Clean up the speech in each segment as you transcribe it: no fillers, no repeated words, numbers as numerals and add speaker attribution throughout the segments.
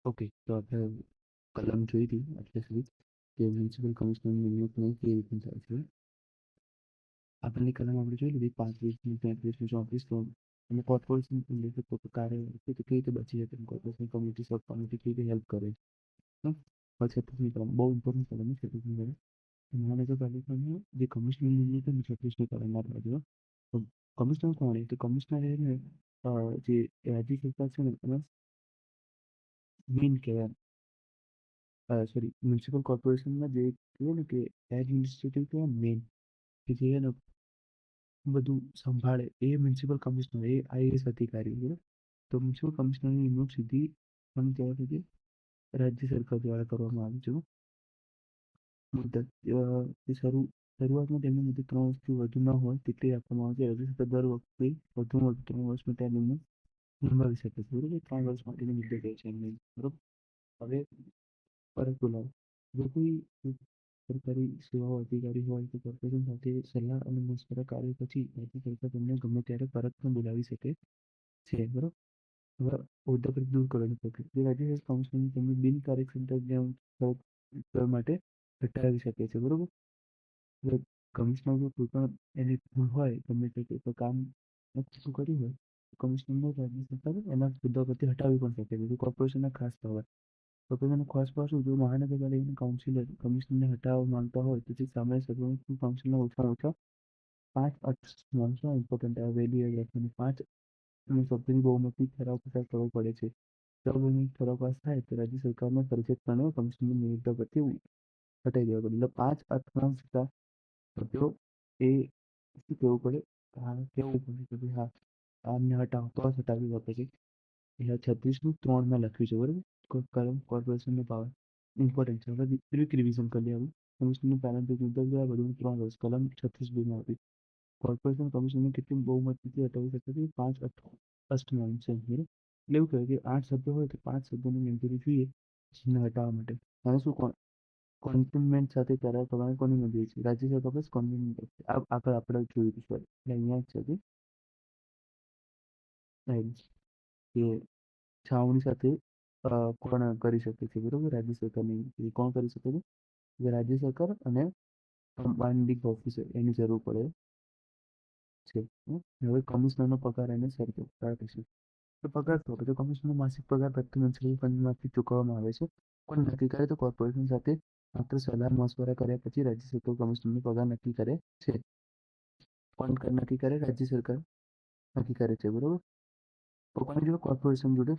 Speaker 1: Okay, તો આપણે કલમ જોઈ હતી અત્યાર સુધી કે મ્યુનિસિપલ કમિશનરની નિમણૂક કેવી રીતની થાય છે. આપણને કલમ આપણે જોઈ લીધી 35મી, 33મી, 34 અને કોર્પોરેશન રિલેટેડ કોઈ કાર્ય છે તો કેવી રીતે બચી શકે, કોર્પોરેશન કમિટી સબ કમિટી કેવી રીતે હેલ્પ કરે. હમ. પછી 36મી કલમ બહુ ઇમ્પોર્ટન્ટ કલમ છે 36મી કલમ. મને તો પહેલી કલમ જે કમિશનરની નિમણૂક છે ને 36મી કલમમાં બાજુ કમિશનર કોણ છે તો કમિશનર એ ને જે રાજ્ય સરકાર છે ને એના મેઇન કહેવાય, સોરી મ્યુનિસિપલ કોર્પોરેશનમાં જે કહેવાય ને કે એડમિનિસ્ટ્રેટિવ કહેવાય મેઇન કે જે એને બધું સંભાળે એ મ્યુનિસિપલ કમિશનર, એ આઈએએસ અધિકારી છે. તો મ્યુનિસિપલ કમિશનરની નિમણૂક સીધી પણ કહેવાય છે કે રાજ્ય સરકાર દ્વારા કરવામાં આવે છે. મુદત શરૂઆતમાં તેમની મુદત 3 વર્ષથી વધુ ન હોય તેટલી આપવામાં આવે છે. રાજ્ય સરકાર દર વખતે વધુમાં વધુ 3 વર્ષ માટે આ નિમણૂક નિભાવી શકે છે. બરોબર, 3 વર્ષ માટેની મુદત હોય છે એમની. બરોબર. હવે ફરક બોલાવો, જો કોઈ સરકારી સેવાઓ અધિકારી હોય તો કોર્પોરેશન સાથે સલાહ અને મશવરા કાર્ય પછી રાજ્ય સરકાર તેમને ગમે ત્યારે પરત પણ બોલાવી શકે છે. બરોબર. હવે હોદ્દા પરથી દૂર કરવાની પ્રક્રિયા, જે રાજ્ય સરકાર કાઉન્સિલની તેમની બિનકાર્યક્ષમતા માટે હટાવી શકે છે. બરોબર. હવે કમિશનર જો કોઈ પણ એની ભૂલ હોય ગમે તે કોઈ કામ શું કર્યું હોય તો કમિશનરને રાજ્ય સરકાર એના હોદ્દા પરથી હટાવી પણ શકે છે. કોર્પોરેશનના ખાસ પાવર, કોર્પોરેશનના ખાસ પાવર શું, જો મહાનગરપાલિકાની કાઉન્સિલર કમિશનરને હટાવવા માંગતા હોય તો તે સામે સભ્યોની કાઉન્સિલના ઓછામાં ઓછા 5 ઇમ્પોર્ટન્ટ વેલ્યુ યાદ રાખવાની, 5 સભ્યોની બહુમતી ઠરાવ પસાર કરવો પડે છે. જો બહુમતી ઠરાવ પાસ થાય તો રાજ્ય સરકારને ફરજિયાતપણે કમિશનરની નિયુક્તિ પરથી હટાવી દેવા પડે. એટલે 5/3 સભ્યો એ શું કહેવું પડે, હા કહેવું પડે કે ભાઈ હા આમને હટાવો તો જ હટાવી શકે છે. એટલે 36(3) લખ્યું છે. બરોબર. કલમ કોર્પોરેશનનો પાવર ઇમ્પોર્ટન્ટ છે. હવે ક્વિક રિવિઝન કરી લેવું. કમિશનરનું પ્રારંભિક મુદત વધુ 3 વર્ષ, કલમ 36(2) હતી. કોર્પોરેશન કમિશનરને કેટલી બહુમતીથી હટાવી શકે છે, 5/8 છે. બરોબર. એટલે એવું કહેવાય કે 8 સભ્યો હોય તો 5 સભ્યોની મંજૂરી જોઈએ જેને હટાવવા માટે. અને શું કોન્ફિનમેન્ટ સાથે કરાર કરવાની કોની મંજૂરી છે, રાજ્ય સરકાર બસ કોન્ફિનમેન્ટ આગળ આપણે જોયું હતું. સોરી એટલે અહીંયા જ છે કે છાવણી સાથે કોણ કરી શકે છે. બરોબર. રાજ્ય સરકારની કોણ કરી શકે છે, રાજ્ય સરકાર અને કમાન્ડિંગ ઓફિસર એની જરૂર પડે છે. હવે કમિશનરનો પગાર અને શરતો કરીશું. તો પગાર તો કમિશનરનો માસિક પગાર પ્રતિ મ્યુનિસિપલ ફંડમાંથી ચૂકવવામાં આવે છે. કોણ નક્કી કરે તો કોર્પોરેશન સાથે માત્ર સલાહ મશવરા કર્યા પછી રાજ્ય સરકાર કમિશનરનો પગાર નક્કી કરે છે. કોણ નક્કી કરે, રાજ્ય સરકાર નક્કી કરે છે. બરોબર. પોતાની જોડે કોર્પોરેશન જોડે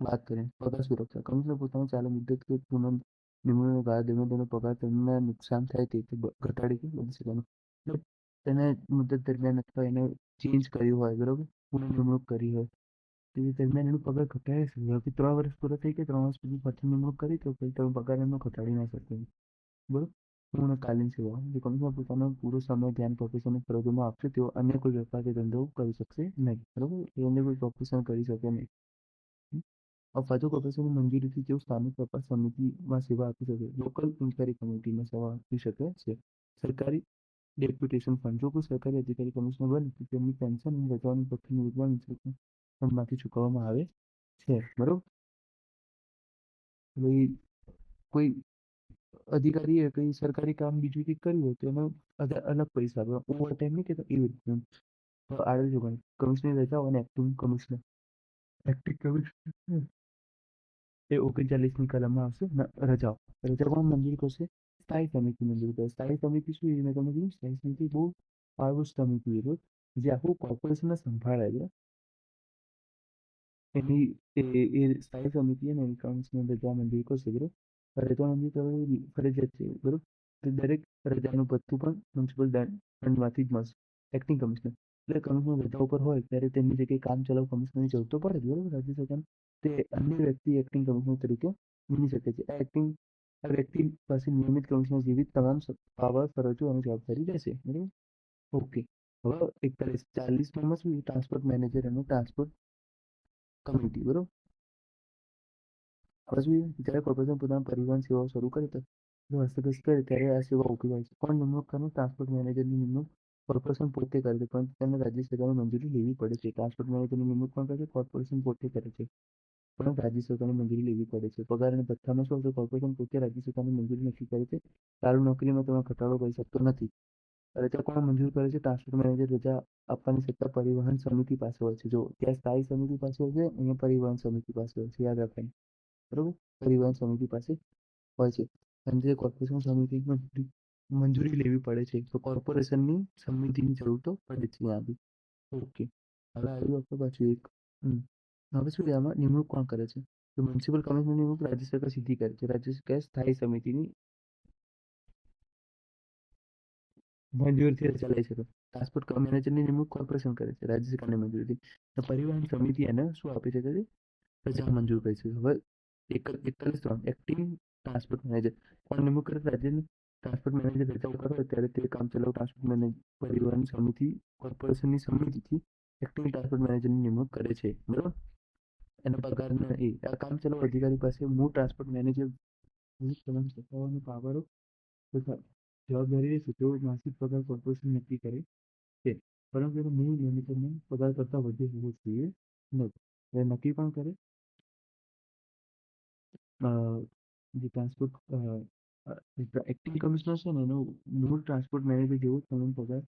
Speaker 1: વાત કરીએ. પગાર સુરક્ષા, કમિશનર પોતાની ચાલુ મુદત કે પુનઃ નિમણૂકનો ગાળા દરમિયાન તેનો પગાર તેમને નુકસાન થાય તે ઘટાડી કે બદલી શકવાનો. તેને મુદત દરમિયાન અથવા એને ચેન્જ કર્યું હોય, બરોબર, પુનઃ નિમણૂક કરી હોય તે દરમિયાન એનો પગાર ઘટાડી શકે. 3 વર્ષ પૂરા થઈ કે 3 વર્ષ પછી પાછી નિમણૂક કરી તો પછી તમે પગાર એમનો ઘટાડી ના શકો. બરોબર. પૂર્ણકાલીન સેવા, જે કમિશનર પોતાનો પૂરો સમય ધ્યાન પ્રોફેશનલ ફરજોમાં આપશે તેઓ અન્ય કોઈ વેપાર કે ધંધો કરી શકશે નહીં. બરોબર. એ અન્ય કોઈ પ્રોફેશન કરી શકે નહીં. પાછું કોર્પોરેશનની મંજૂરીથી તેઓ સ્થાનિક વેપાર સમિતિમાં સેવા આપી શકે, લોકલ ઇન્ક્વાયરી કમિટીમાં સેવા આપી શકે છે. સરકારી ડેપ્યુટેશન ફંડ, જો કોઈ સરકારી અધિકારી કમિશનર બને તો તેમની પેન્શન અને રજાઓની ભથ્થું ફંડમાંથી ચૂકવવામાં આવે છે. બરોબર. હવે કોઈ અધિકારીએ કઈ સરકારી કામ બીજું કંઈક કર્યું હોય તો એનો અલગ પૈસા આવે. ઓવર ટાઈમ નહીં કહેતા એવી રીતનું. આગળ જો કમિશનર રજાઓ અને એક્ટિંગ કમિશનર, એક્ટિંગ કમિશનર એ 39મી કલમમાં આવશે. રજાઓ રજા કોણ મંજૂર કરશે, સ્થાયી સમિતિ મંજૂર કરશે. સ્થાયી સમિતિ શું છે, મેં તમને કીધું સ્થાયી સમિતિ બહુ પાવરફુલ સમિતિ છે જે આખું કોર્પોરેશનને સંભાળે છે. એની સ્થાયી સમિતિ અને કમિશનર રજા મંજૂર કરશે. બરોબર. રજા મંજૂર કરવાની ફરજિયાત છે. બરોબર. દરેક રજાનું ભથ્થું પણ મ્યુનિસિપલ ફંડમાંથી જ મળશે. એક્ટિંગ કમિશનર એટલે કમિશનર રજા ઉપર હોય ત્યારે તેમની જગ્યાએ કામ ચલાવ કમિશનરની જરૂર તો પડે. બરોબર. રાજ્ય સરકાર તે અન્ય વ્યક્તિ એક્ટિંગ કમિશનર તરીકે બની શકે છે. આ વ્યક્તિ પાસે નિયમિત કમિશનર જેવી તમામ પાવર, ફરજો અને જવાબદારી રહેશે. બરોબર. ઓકે. હવે 40માં શું ટ્રાન્સપોર્ટ મેનેજર અને ટ્રાન્સપોર્ટ કમિટી. બરોબર. હવે શું જ્યારે કોર્પોરેશન પોતાના પરિવહન સેવાઓ શરૂ કરે તો હસ્તગત કરે ત્યારે આ સેવા ઉભી થાય છે. પણ નિમણૂક કરનાર ટ્રાન્સપોર્ટ મેનેજરની નિમણૂક કોર્પોરેશન પોતે કરે છે, પરંતુ તેને રાજ્ય સરકારની મંજૂરી લેવી પડે છે. ટ્રાન્સપોર્ટ મેનેજરની નિમણૂક પણ કરે છે, કોર્પોરેશન પોતે કરે છે. પણ રાજ્ય સરકારની મંજૂરી લેવી પડે છે. પગાર અને ભથ્થામાં શું આવશે? કોર્પોરેશન પોતે રાજ્ય સરકારની મંજૂરી નક્કી કરે છે. ચાલુ નોકરીમાં તમે ઘટાડો કરી શકતો નથી. રજા કોણ મંજૂર કરે છે? ટ્રાન્સપોર્ટ મેનેજર રજા આપવાની સત્તા પરિવહન સમિતિ પાસે હોય છે. જો ત્યાં સ્થાયી સમિતિ પાસે હોય છે, અહીંયા પરિવહન સમિતિ પાસે હોય છે. યાદ રાખવાનું, બરોબર? પરિવહન સમિતિ પાસે હોય છે. અને જે કોર્પોરેશન સમિતિ મંજૂરી લેવી પડે છે, તો કોર્પોરેશનની સમિતિની જરૂર તો પડે છે ત્યાં બી. ઓકે, હવે આવ્યું આપણે પાછું એક હવે શું છે આમાં નિમણૂક કોણ કરે છે? તો મ્યુનિસિપલ કમિશનરની નિમણૂક રાજ્ય સરકાર સીધી કરે છે. રાજ્ય સરકાર સ્થાયી સમિતિની મંજૂરીથી ચલાવી શકે. ટ્રાન્સપોર્ટ મેનેજરની નિમણૂક કોર્પોરેશન કરે છે રાજ્ય સરકારની મંજૂરીથી. પરિવહન સમિતિ એને શું આપી શકે છે? રજા મંજૂર કરી છે. હવે 41(3) એક્ટિંગ ટ્રાન્સપોર્ટ મેનેજર કોણ નિમણૂક કરે? રાજ્યની ટ્રાન્સપોર્ટ મેનેજર રજા ઉપર હોય ત્યારે તે કામચલાઉ ટ્રાન્સપોર્ટ મેનેજર પરિવહન સમિતિ કોર્પોરેશનની સમિતિથી એક્ટિંગ ટ્રાન્સપોર્ટ મેનેજરની નિમણૂક કરે છે. બરોબર? એના પગારના આ કામચલાઉ અધિકારી પાસે મૂળ ટ્રાન્સપોર્ટ મેનેજર સત્તાઓનો પાવરો તથા જવાબદારી રહેશે. તેઓ માસિક પગાર કોર્પોરેશન નક્કી કરે છે, પરંતુ એનો મૂળ મેનેજરનો પગાર કરતાં વધુ હોવો જોઈએ નહીં. એ નક્કી પણ કરે જે ટ્રાન્સપોર્ટ એક્ટિંગ કમિશનર છે ને એનો મૂળ ટ્રાન્સપોર્ટ મેનેજર જેવો તમામ પગાર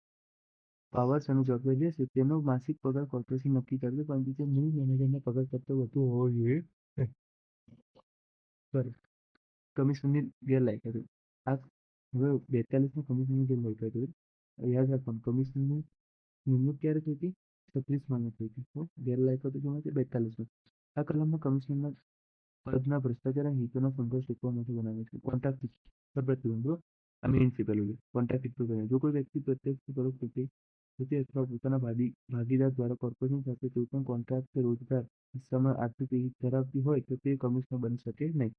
Speaker 1: પાવર્સ અને જવાબદારી રહેશે. તેનો માસિક પગાર કોર્પોરેશન નક્કી કરશે, પરંતુ તે મૂળ મેનેજરના પગાર કરતાં વધુ હોવો જોઈએ. sorry, કમિશનની ગેરલાયકાત. આ હવે 42માં કમિશનની ગેરલાયકાત યાદ રાખવાનું. કમિશનની નિમણૂક ક્યારે થઈ હતી? 36માં થઈ હતી. ગેરલાયકાતો જોવા છે 42માં. આ કલમમાં કમિશનરના પદના ભ્રષ્ટાચાર અને હિતોનો સંઘર્ષ રોકવા માટે બનાવે છે. કોન્ટ્રાક્ટ પ્રતિબંધો આ મેઇન છે. પેલું કોન્ટ્રાક્ટ પ્રતિબંધ. જો કોઈ વ્યક્તિ પ્રત્યક્ષ કે પરોક્ષ રીતે અથવા પોતાના ભાગીદાર દ્વારા કોર્પોરેશન સાથે કોઈ પણ કોન્ટ્રાક્ટ કે રોજગાર હિસ્સામાં આર્થિક હિત ધરાવતી હોય તો તે કમિશનર બની શકે નહીં.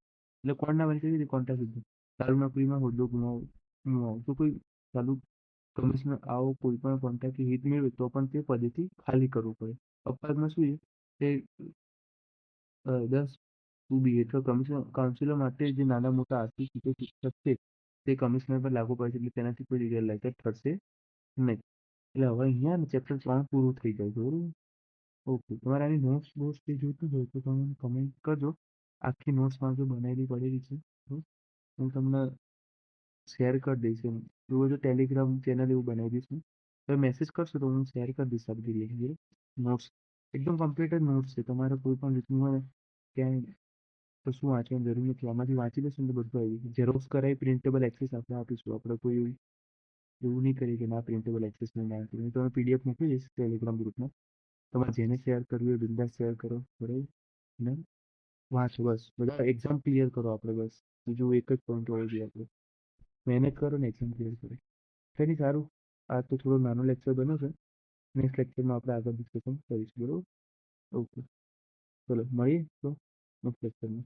Speaker 1: એટલે કોણ ના બની શકે? કોન્ટ્રાક્ટ. ચાલુ નોકરીમાં હોદ્દો ગુમાવો તો કોઈ ચાલુ કમિશનર આવો કોઈ પણ કોન્ટ્રાક્ટ હિત મેળવે તો પણ તે પદેથી ખાલી કરવું પડે. અપવાદમાં શું છે તે 10(2)(b) હેઠળ કાઉન્સિલો માટે જે નાના મોટા આર્થિક હિતો છે તે કમિશનર પર લાગુ પડે છે. એટલે તેનાથી કોઈ ગેરલાયકાત થશે નહીં. એટલે હવે અહીંયા ચેપ્ટર 3 પૂરું થઈ જાય. બરોબર? ઓકે, તમારે આની નોટ્સ જે જોઈતું હોય તો તમે કમેન્ટ કરજો. આખી નોટ્સમાં જો બનાવેલી પડેલી છે હું તમને શેર કરી દઈશ. એવું બધું ટેલિગ્રામ ચેનલ એવું બનાવી દઈશ. તમે મેસેજ કરશો તો હું શેર કરી દઈશ. આપણી લિંક નોટ્સ એકદમ કમ્પ્લીટ જ નોટ્સ છે. તમારે કોઈ પણ રીતનું ક્યાંય કશું વાંચવાની જરૂર નથી. આમાંથી વાંચી લેશો ને તો બધું આવી જશે. ઝેરોક્સ કરાવી પ્રિન્ટેબલ એક્સેસ આપણે આપીશું. આપણે કોઈ એવું નહીં કરીએ કે ના પ્રિન્ટેબલ એક્સેસ નહીં આપીએ. હું તમે PDF મોકલી દઈશ ટેલિગ્રામ ગ્રુપમાં. તમારે જેને શેર કરવું હોય બિંદાસ શેર કરો. બરાબર ને? વાંચો બસ. બધા એક્ઝામ ક્લિયર કરો. આપણે બસ બીજું એક જ પોઈન્ટ હોવો જોઈએ. આપણે મહેનત કરો ને એક્ઝામ ક્લિયર કરો. કંઈ સારું. આ તો થોડો નાનો લેક્ચર બન્યો છે. નેક્સ્ટ લેક્ચરમાં આપણે આગળ ડિસ્કશન કરીશું. બરાબર? ઓકે, ચલો મળીએ તો નેક્સ્ટ લેક્ચરમાં.